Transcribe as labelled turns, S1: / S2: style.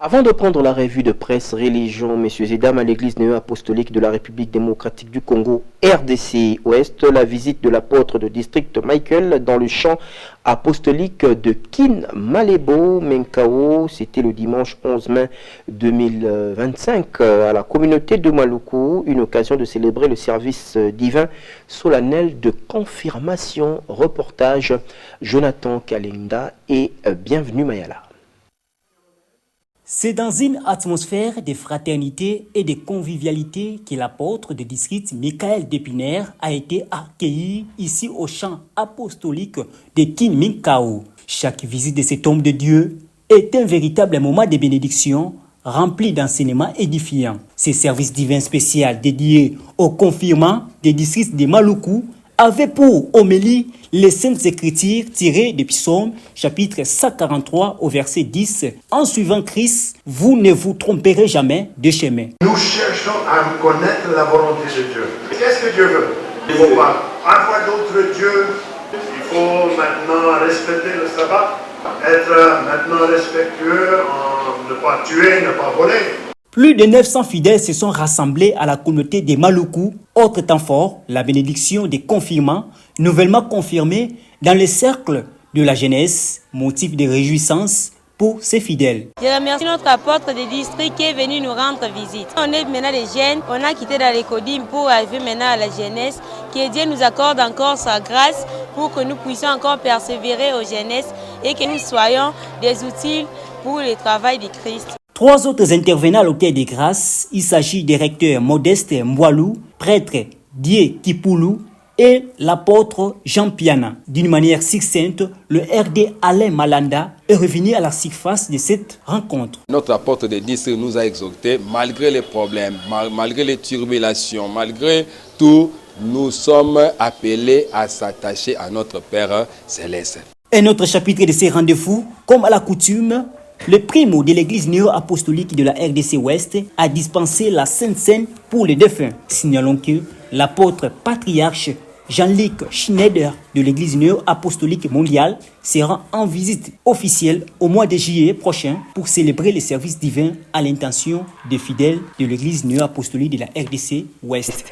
S1: Avant de prendre la revue de presse Religion, messieurs et dames, à l'église néo-apostolique de la République démocratique du Congo, RDC Ouest, la visite de l'apôtre de district Michael dans le champ apostolique de Kin Malebo Menkao, c'était le dimanche 11 mai 2025 à la communauté de Maluku, une occasion de célébrer le service divin solennel de confirmation. Reportage Jonathan Kalinda et bienvenue Mayala.
S2: C'est dans une atmosphère de fraternité et de convivialité que l'apôtre de district Michael Dépiner a été accueilli ici au champ apostolique de Kinminkao. Chaque visite de cet homme de Dieu est un véritable moment de bénédiction rempli d'enseignements édifiants. Ce service divin spécial dédié aux confirmants des districts de Maluku avait pour homélie les Saintes Écritures tirées du psaume chapitre 143 au verset 10. En suivant Christ, vous ne vous tromperez jamais de chemin.
S3: Nous cherchons à connaître la volonté de Dieu. Qu'est-ce que Dieu veut? Il ne faut pas avoir d'autres dieux. Il faut maintenant respecter le sabbat, être maintenant respectueux, ne pas tuer, ne pas voler.
S2: Plus de 900 fidèles se sont rassemblés à la communauté des Maluku. Autre temps fort, la bénédiction des confirmants, nouvellement confirmés dans le cercle de la jeunesse, motif de réjouissance pour ces fidèles.
S4: Je remercie notre apôtre de district qui est venu nous rendre visite. On est maintenant des jeunes, on a quitté dans les Codines pour arriver maintenant à la jeunesse. Que Dieu nous accorde encore sa grâce pour que nous puissions encore persévérer aux jeunesses et que nous soyons des outils pour le travail de Christ.
S2: Trois autres intervenants à l'hôtel des grâces, il s'agit des recteurs Modeste Mboualou, prêtre Die Kipoulou et l'apôtre Jean Piana. D'une manière succincte, le RD Alain Malanda est revenu à la surface de cette rencontre.
S5: Notre apôtre de district nous a exhortés, malgré les problèmes, malgré les turbulations, malgré tout, nous sommes appelés à s'attacher à notre Père Céleste.
S2: Un autre chapitre de ces rendez-vous, comme à la coutume, le primo de l'église néo-apostolique de la RDC Ouest a dispensé la Sainte Seine pour les défunts. Signalons que l'apôtre patriarche Jean-Luc Schneider de l'église néo-apostolique mondiale sera en visite officielle au mois de juillet prochain pour célébrer les services divins à l'intention des fidèles de l'église néo-apostolique de la RDC Ouest.